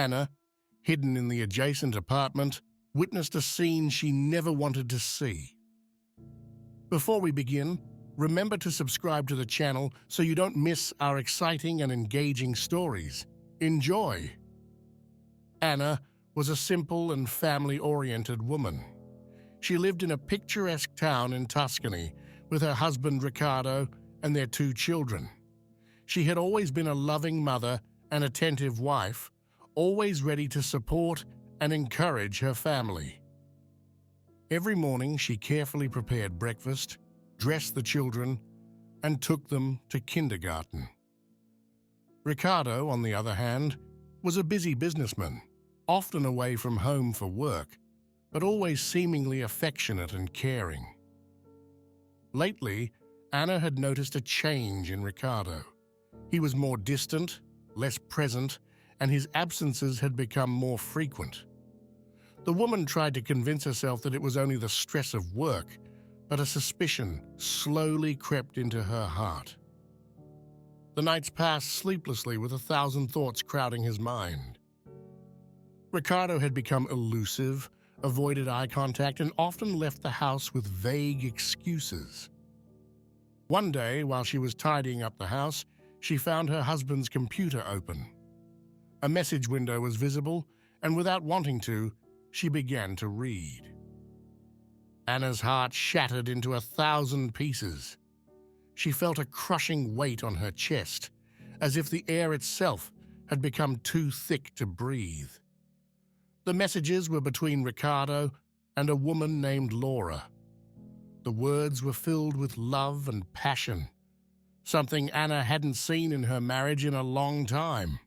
Anna, hidden in the adjacent apartment, witnessed a scene she never wanted to see. Before we begin, remember to subscribe to the channel so you don't miss our exciting and engaging stories. Enjoy! Anna was a simple and family-oriented woman. She lived in a picturesque town in Tuscany with her husband Riccardo and their 2 children. She had always been a loving mother and attentive wife, always ready to support and encourage her family. Every morning she carefully prepared breakfast, dressed the children, and took them to kindergarten. Riccardo, on the other hand, was a busy businessman, often away from home for work, but always seemingly affectionate and caring. Lately, Anna had noticed a change in Riccardo. He was more distant, less present, and his absences had become more frequent. The woman tried to convince herself that it was only the stress of work, but a suspicion slowly crept into her heart. The nights passed sleeplessly with 1,000 thoughts crowding his mind. Riccardo had become elusive, avoided eye contact, and often left the house with vague excuses. One day, while she was tidying up the house, she found her husband's computer open. A message window was visible, and without wanting to, she began to read. Anna's heart shattered into 1,000 pieces. She felt a crushing weight on her chest, as if the air itself had become too thick to breathe. The messages were between Riccardo and a woman named Laura. The words were filled with love and passion, something Anna hadn't seen in her marriage in a long time.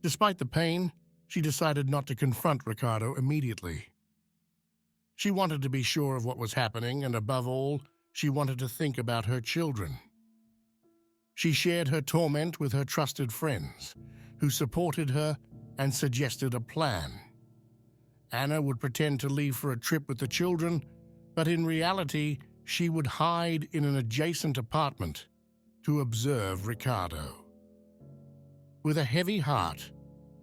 Despite the pain, she decided not to confront Riccardo immediately. She wanted to be sure of what was happening, and above all, she wanted to think about her children. She shared her torment with her trusted friends, who supported her and suggested a plan. Anna would pretend to leave for a trip with the children, but in reality, she would hide in an adjacent apartment to observe Riccardo. With a heavy heart,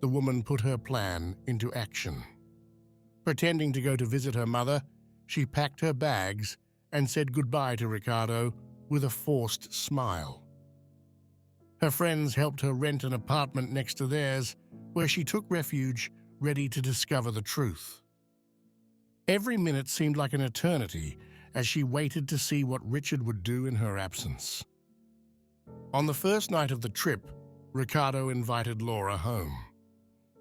the woman put her plan into action. Pretending to go to visit her mother, she packed her bags and said goodbye to Riccardo with a forced smile. Her friends helped her rent an apartment next to theirs, where she took refuge, ready to discover the truth. Every minute seemed like an eternity as she waited to see what Richard would do in her absence. On the first night of the trip, Riccardo invited Laura home.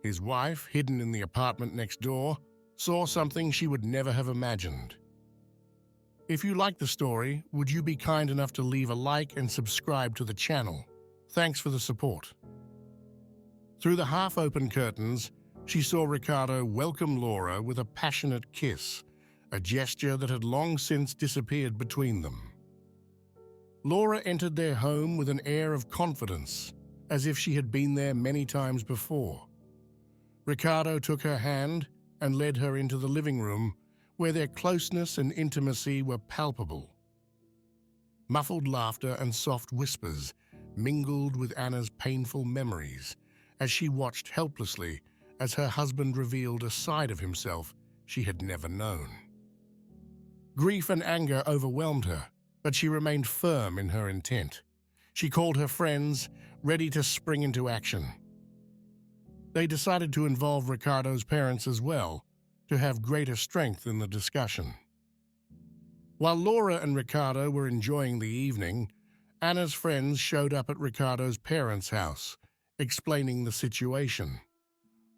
His wife, hidden in the apartment next door, saw something she would never have imagined. If you like the story, would you be kind enough to leave a like and subscribe to the channel? Thanks for the support. Through the half-open curtains, she saw Riccardo welcome Laura with a passionate kiss, a gesture that had long since disappeared between them. Laura entered their home with an air of confidence, as if she had been there many times before. Riccardo took her hand and led her into the living room, where their closeness and intimacy were palpable. Muffled laughter and soft whispers mingled with Anna's painful memories as she watched helplessly as her husband revealed a side of himself she had never known. Grief and anger overwhelmed her, but she remained firm in her intent. She called her friends, ready to spring into action. They decided to involve Riccardo's parents as well, to have greater strength in the discussion. While Laura and Riccardo were enjoying the evening, Anna's friends showed up at Riccardo's parents' house, explaining the situation.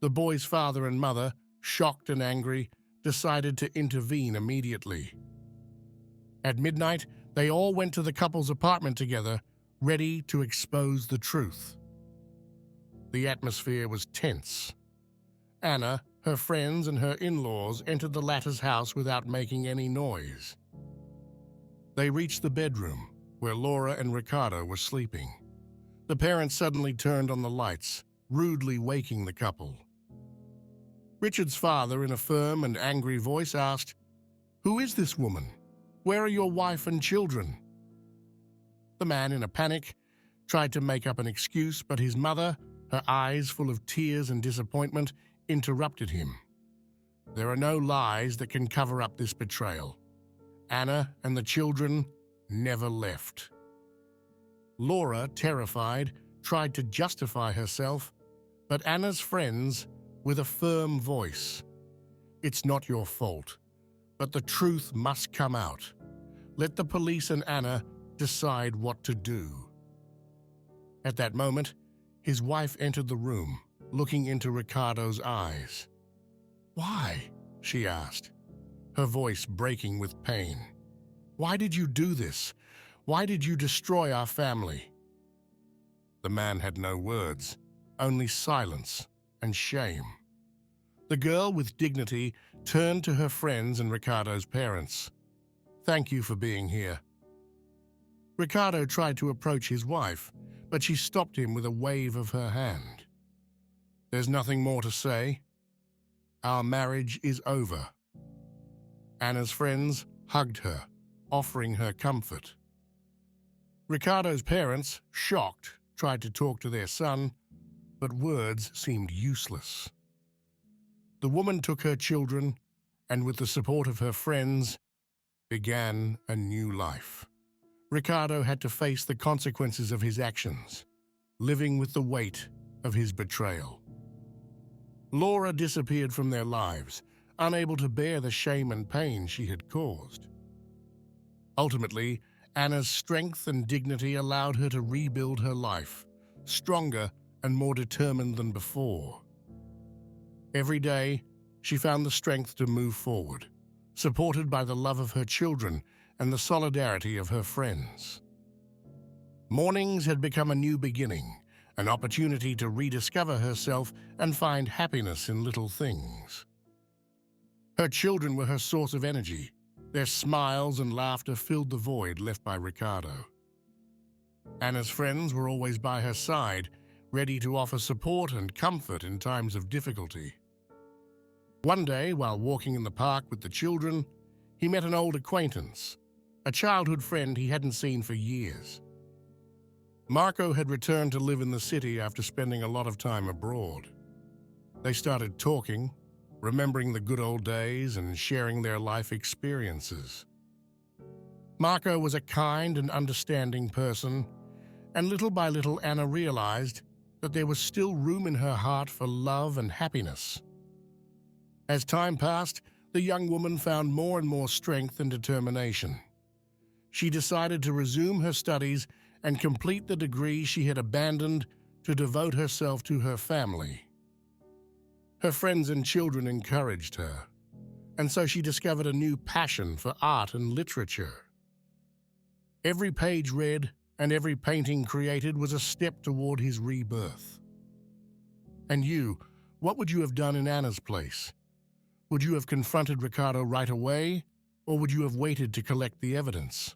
The boy's father and mother, shocked and angry, decided to intervene immediately. At midnight, they all went to the couple's apartment together, ready to expose the truth. The atmosphere was tense. Anna, her friends, and her in-laws entered the latter's house without making any noise. They reached the bedroom, where Laura and Riccardo were sleeping. The parents suddenly turned on the lights, rudely waking the couple. Richard's father, in a firm and angry voice, asked, "Who is this woman? Where are your wife and children?" The man, in a panic, tried to make up an excuse, but his mother, her eyes full of tears and disappointment, interrupted him. There are no lies that can cover up this betrayal. Anna and the children never left. Laura, terrified, tried to justify herself, but Anna's friends, with a firm voice, "It's not your fault, but the truth must come out. Let the police and Anna decide what to do." At that moment, his wife entered the room, looking into Ricardo's eyes. "Why?" she asked, her voice breaking with pain. "Why did you do this? Why did you destroy our family?" The man had no words, only silence and shame. The girl, with dignity, turned to her friends and Ricardo's parents. "Thank you for being here." Ricardo tried to approach his wife, but she stopped him with a wave of her hand. "There's nothing more to say. Our marriage is over." Anna's friends hugged her, offering her comfort. Ricardo's parents, shocked, tried to talk to their son, but words seemed useless. The woman took her children and, with the support of her friends, began a new life. Ricardo had to face the consequences of his actions, living with the weight of his betrayal. Laura disappeared from their lives, unable to bear the shame and pain she had caused. Ultimately, Anna's strength and dignity allowed her to rebuild her life, stronger and more determined than before. Every day, she found the strength to move forward, supported by the love of her children and the solidarity of her friends. Mornings had become a new beginning, an opportunity to rediscover herself and find happiness in little things. Her children were her source of energy. Their smiles and laughter filled the void left by Ricardo. Anna's friends were always by her side, ready to offer support and comfort in times of difficulty. One day, while walking in the park with the children, he met an old acquaintance, a childhood friend he hadn't seen for years. Marco had returned to live in the city after spending a lot of time abroad. They started talking, remembering the good old days and sharing their life experiences. Marco was a kind and understanding person, and little by little Anna realized that there was still room in her heart for love and happiness. As time passed, the young woman found more and more strength and determination. She decided to resume her studies and complete the degree she had abandoned to devote herself to her family. Her friends and children encouraged her, and so she discovered a new passion for art and literature. Every page read and every painting created was a step toward his rebirth. And you, what would you have done in Anna's place? Would you have confronted Ricardo right away, or would you have waited to collect the evidence?